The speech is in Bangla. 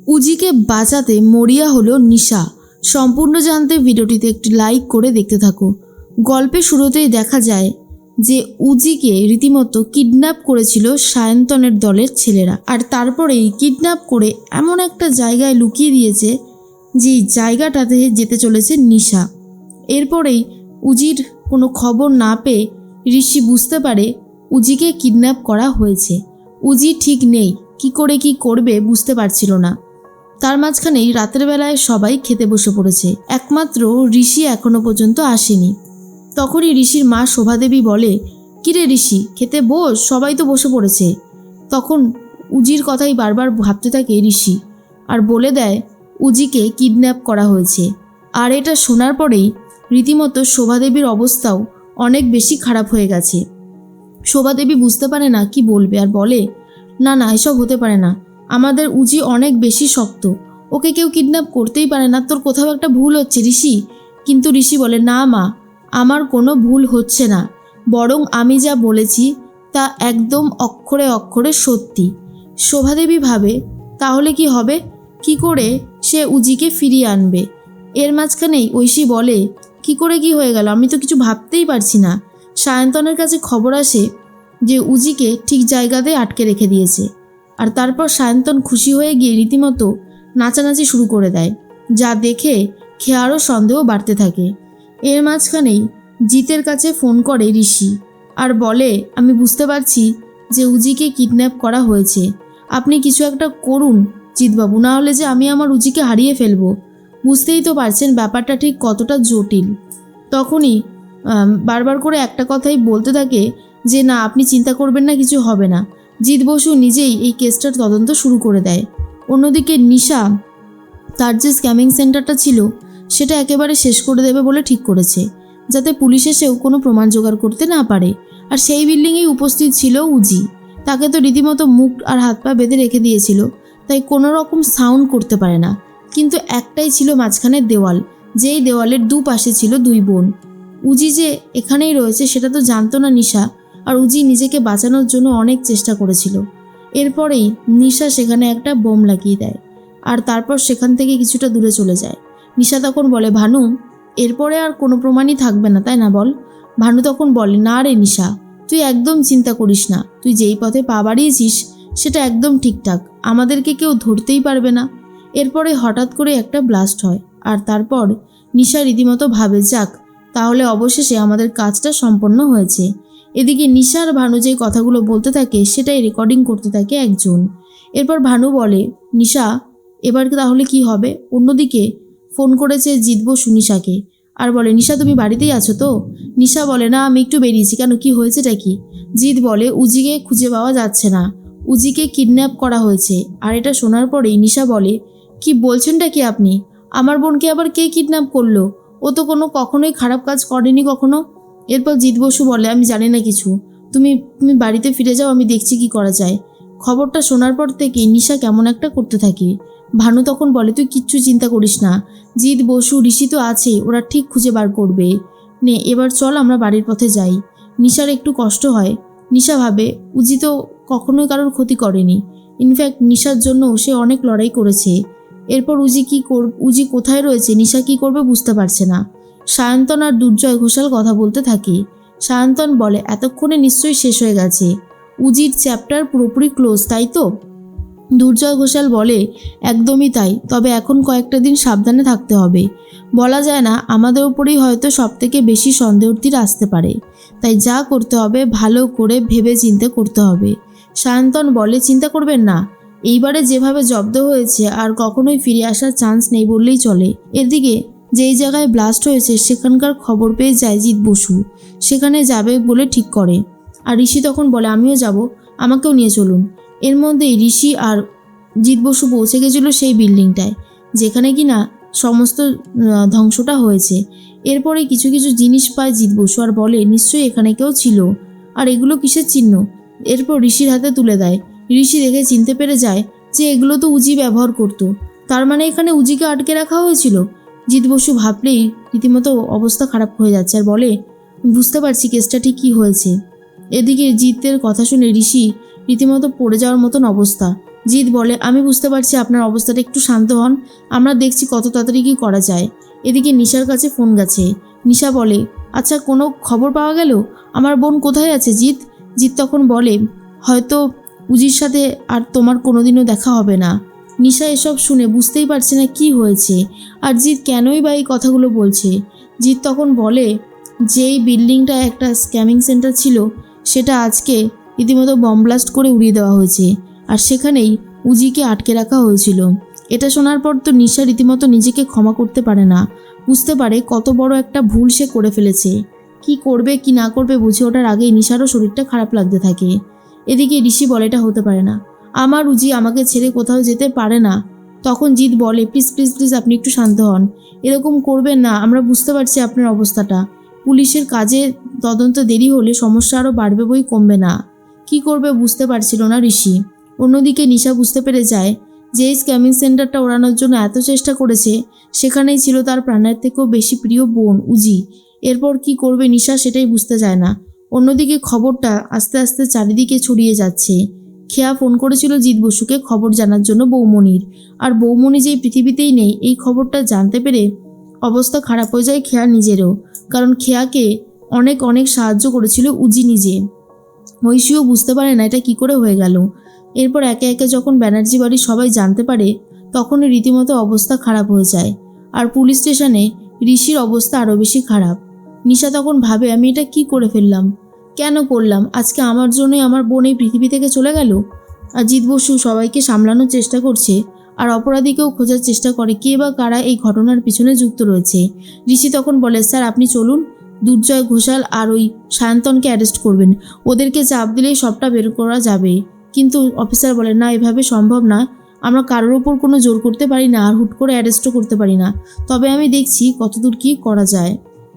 উজিকে বাঁচাতে মরিয়া হলো নিশা। সম্পূর্ণ জানতে ভিডিওটিতে একটি লাইক করে দেখতে থাকো। গল্পের শুরুতেই দেখা যায় যে উজিকে রীতিমতো কিডন্যাপ করেছিল সায়ন্তনের দলের ছেলেরা, আর তারপরেই কিডন্যাপ করে এমন একটা জায়গায় লুকিয়ে দিয়েছে যে জায়গাটাতে যেতে চলেছে নিশা। এরপরেই উজির কোনো খবর না পেয়ে ঋষি বুঝতে পারে উজিকে কিডন্যাপ করা হয়েছে। উজি ঠিক নেই, কি করে কি করবে বুঝতে পারছিল না। তার মাঝখানেই রাতের বেলায় সবাই খেতে বসে পড়েছে, একমাত্র ঋষি এখনো পর্যন্ত আসেনি। তখনই ঋষির মা শোভাদেবী বলে, কিরে ঋষি, খেতে বস, সবাই তো বসে পড়েছে। তখন উজির কথাই বারবার ভাবতে থাকে ঋষি, আর বলে দেয় উজিকে কিডন্যাপ করা হয়েছে। আর এটা শোনার পরেই রীতিমতো শোভাদেবীর অবস্থাও অনেক বেশি খারাপ হয়ে গেছে। শোভাদেবী বুঝতে পারে না কি বলবে, আর বলে, না না, এসব হতে পারে না, আমাদের উজি অনেক বেশি শক্ত, ওকে কেউ কিডন্যাপ করতেই পারে না, তোর কোথাও একটা ভুল হচ্ছে ঋষি। কিন্তু ঋষি বলে, না মা, আমার কোনো ভুল হচ্ছে না, বরং আমি যা বলেছি তা একদম অক্ষরে অক্ষরে সত্যি। শোভাদেবী ভাবে, তাহলে কি হবে, কি করে সে উজিকে ফিরিয়ে আনবে? এর মাঝখানেই ঐশী বলে, কি করে কি হয়ে গেল, আমি তো কিছু ভাবতেই পারছি না। সায়ন্তনের কাছে খবর আসে যে উজিকে ঠিক জায়গাতে আটকে রেখে দিয়েছে, আর তারপর সায়ন্তন খুশি হয়ে গিয়ে রীতিমতো নাচানাচি শুরু করে দেয়, যা দেখে খেয়ারও সন্দেহ বাড়তে থাকে। এর মাঝখানেই জিতের কাছে ফোন করে ঋষি, আর বলে, আমি বুঝতে পারছি যে উজিকে কিডন্যাপ করা হয়েছে, আপনি কিছু একটা করুন জিতবাবু, না হলে যে আমি আমার উজিকে হারিয়ে ফেলবো। বুঝতেই তো পারছেন ব্যাপারটা ঠিক কতটা জটিল। তখনই বারবার করে একটা কথাই বলতে থাকে যে না, আপনি চিন্তা করবেন না, কিছু হবে না। জিৎ বসু নিজেই এই কেসটার তদন্ত শুরু করে দেয়। অন্যদিকে নিশা তার যে স্ক্যামিং সেন্টারটা ছিল সেটা একেবারে শেষ করে দেবে বলে ঠিক করেছে, যাতে পুলিশ এসেও কোনো প্রমাণ জোগাড় করতে না পারে। আর সেই বিল্ডিংয়েই উপস্থিত ছিল উজি। তাকে তো রীতিমতো মুখ আর হাত পা বেঁধে রেখে দিয়েছিল, তাই কোনো রকম সাউন্ড করতে পারে না। কিন্তু একটাই ছিল মাঝখানের দেওয়াল, যেই দেওয়ালের দুপাশে ছিল দুই বোন। উজি যে এখানেই রয়েছে সেটা তো জানতো না নিশা, আর উজি নিজেকে বাঁচানোর জন্য অনেক চেষ্টা করেছিল। এরপরেই নিশা সেখানে একটা বোম লাগিয়ে দেয়, আর তারপর সেখান থেকে কিছুটা দূরে চলে যায়। নিশা তখন বলে, ভানু, এরপরে আর কোনো প্রমাণই থাকবে না, তাই না বল? ভানু তখন বলে, না রে নিশা, তুই একদম চিন্তা করিস না, তুই যেই পথে পা বাড়িয়েছিস সেটা একদম ঠিকঠাক, আমাদেরকে কেউ ধরতেই পারবে না। এরপরে হঠাৎ করে একটা ব্লাস্ট হয়, আর তারপর নিশা রীতিমতো ভাবে, যাক, তাহলে অবশেষে আমাদের কাজটা সম্পন্ন হয়েছে। এদিকে নিশা আর ভানু যে কথাগুলো বলতে থাকে সেটাই রেকর্ডিং করতে থাকে একজন। এরপর ভানু বলে, নিশা, এবার তাহলে কি হবে? অন্যদিকে ফোন করেছে জিৎ বসু নিশাকে, আর বলে, নিশা তুমি বাড়িতেই আছো তো? নিশা বলে, না, আমি একটু বেরিয়েছি। কেন, কি হয়েছেটা কি? জিৎ বলে, উজিকে খুঁজে পাওয়া যাচ্ছে না, উজিকে কিডন্যাপ করা হয়েছে। আর এটা শোনার পরেই নিশা বলে, কি বলছেনটা কি আপনি? আমার বোনকে আবার কে কিডন্যাপ করলো? ও তো কখনোই খারাপ কাজ করেনি কখনো। এরপর জিৎ বসু বলে, আমি জানি না কিছু, তুমি তুমি বাড়িতে ফিরে যাও, আমি দেখছি কি করা যায়। খবরটা শোনার পর থেকে নিশা কেমন একটা করতে থাকে। ভানু তখন বলে, তুই কিচ্ছু চিন্তা করিস না, জিৎ বসু ঋষি তো আছে, ওরা ঠিক খুঁজে বার করবে। নে এবার চল আমরা বাড়ির পথে যাই। নিশার একটু কষ্ট হয়। নিশা ভাবে উজি তো কখনোই কারোর ক্ষতি করেনি, ইনফ্যাক্ট নিশার জন্য সে অনেক লড়াই করেছে। এরপর উজি কোথায় রয়েছে, নিশা কি করবে বুঝতে পারছে না। সায়ন্তন আর দুর্জয় ঘোষাল কথা বলতে থাকে। সায়ন্তন বলে, এতক্ষণে নিশ্চয়ই শেষ হয়ে গেছে, উজির চ্যাপ্টার পুরোপুরি ক্লোজ, তাই তো? দুর্জয় ঘোষাল বলে, একদমই তাই, তবে এখন কয়েকটা দিন সাবধানে থাকতে হবে। বলা যায় না, আমাদের উপরেই হয়তো সবথেকে বেশি সন্দেহের তীর আসতে পারে, তাই যা করতে হবে ভালো করে ভেবে চিন্তে করতে হবে। সায়ন্তন বলে, চিন্তা করবেন না, এইবারে যেভাবে জব্দ হয়েছে আর কখনোই ফিরে আসার চান্স নেই বললেই চলে। এদিকে যেই জায়গায় ব্লাস্ট হয়েছে সেখানকার খবর পেয়ে যায় জিৎ বসু, সেখানে যাবে বলে ঠিক করে। আর ঋষি তখন বলে, আমিও যাব, আমাকেও নিয়ে চলুন। এর মধ্যেই ঋষি আর জিৎ বসু পৌঁছে গেছিল সেই বিল্ডিংটায় যেখানে কিনা সমস্ত ধ্বংসটা হয়েছে। এরপরে কিছু কিছু জিনিস পায় জিৎ বসু, আর বলে, নিশ্চয়ই এখানে কেউ ছিল, আর এগুলো কিসের চিহ্ন? এরপর ঋষির হাতে তুলে দেয়। ঋষি দেখে চিনতে পেরে যায় যে এগুলো তো উজি ব্যবহার করতো, তার মানে এখানে উজিকে আটকে রাখা হয়েছিল। জিৎ বসু ভাবলেই রীতিমতো অবস্থা খারাপ হয়ে যাচ্ছে, আর বলে, বুঝতে পারছি কেসটা ঠিক কী হয়েছে। এদিকে জিতের কথা শুনে ঋষি রীতিমতো পড়ে যাওয়ার মতন অবস্থা। জিৎ বলে, আমি বুঝতে পারছি আপনার অবস্থাটা, একটু শান্ত হন, আমরা দেখছি কত তাড়াতাড়ি কী করা যায়। এদিকে নিশার কাছে ফোন গেছে। নিশা বলে, আচ্ছা কোনো খবর পাওয়া গেল? আমার বোন কোথায় আছে জিৎ? জিৎ তখন বলে, হয়তো উজির সাথে আর তোমার কোনোদিনও দেখা হবে না। নিশা এসব শুনে বুঝতেই পারছে না কি হয়েছে আর জিৎ কেনই বা এই কথাগুলো বলছে। জিৎ তখন বলে যে এই বিল্ডিংটা একটা স্ক্যামিং সেন্টার ছিল, সেটা আজকে রীতিমতো বম ব্লাস্ট করে উড়িয়ে দেওয়া হয়েছে আর সেখানেই উজিকে আটকে রাখা হয়েছিল। এটা শোনার পর তো নিশা রীতিমতো নিজেকে ক্ষমা করতে পারে না। বুঝতে পারে কত বড় একটা ভুল সে করে ফেলেছে। কি করবে কি না করবে বুঝে ওঠার আগেই নিশারও শরীরটা খারাপ লাগতে থাকে। এদিকে ঋষি বলে, এটা হতে পারে না, আমার উজি আমাকে ছেড়ে কোথাও যেতে পারে না। তখন জিৎ বলে, প্লিজ প্লিজ প্লিজ আপনি একটু শান্ত হন, এরকম করবেন না, আমরা বুঝতে পারছি আপনার অবস্থাটা। পুলিশের কাজে তদন্ত দেরি হলে সমস্যা আরও বাড়বে বই কমবে না। কি করবে বুঝতে পারছিল না ঋষি। অন্যদিকে নিশা বুঝতে পেরে যায় যে এই স্ক্যামিং সেন্টারটা ওড়ানোর জন্য এত চেষ্টা করেছে, সেখানেই ছিল তার প্রাণের থেকেও বেশি প্রিয় বোন উজি। এরপর কি করবে নিশা সেটাই বুঝতে চায় না। অন্যদিকে খবরটা আস্তে আস্তে চারিদিকে ছড়িয়ে যাচ্ছে। খেয়া ফোন করেছিল জিৎ বসুকে খবর জানার জন্য বৌমনির, আর বৌমনি যেই পৃথিবীতেই নেই এই খবরটা জানতে পেরে অবস্থা খারাপ হয়ে যায় খেয়া নিজেরও, কারণ খেয়াকে অনেক অনেক সাহায্য করেছিল উজি নিজে। ঐশীও বুঝতে পারে না এটা কি করে হয়ে গেল। এরপর একে একে যখন ব্যানার্জি বাড়ির সবাই জানতে পারে তখনই রীতিমতো অবস্থা খারাপ হয়ে যায় আর পুলিশ স্টেশনে ঋষির অবস্থা আরও বেশি খারাপ। নিশা তখন ভাবে, আমি এটা কি করে ফেললাম, কেন করলাম, আজকে আমার জন্যই আমার বোন এই পৃথিবী থেকে চলে গেল। আর জিৎ বসু সবাইকে সামলানোর চেষ্টা করছে আর অপরাধীকেও খোঁজার চেষ্টা করে কে বা কারা এই ঘটনার পিছনে যুক্ত রয়েছে। ঋষি তখন বলে, স্যার আপনি চলুন, দুর্জয় ঘোষাল আর ওই সায়ন্তনকে অ্যারেস্ট করবেন, ওদেরকে চাপ দিলেই সবটা বের করা যাবে। কিন্তু অফিসার বলে, না এভাবে সম্ভব না, আমরা কারোর ওপর কোনো জোর করতে পারি না আর হুট করে অ্যারেস্টও করতে পারি না, তবে আমি দেখছি কতদূর কী করা যায়।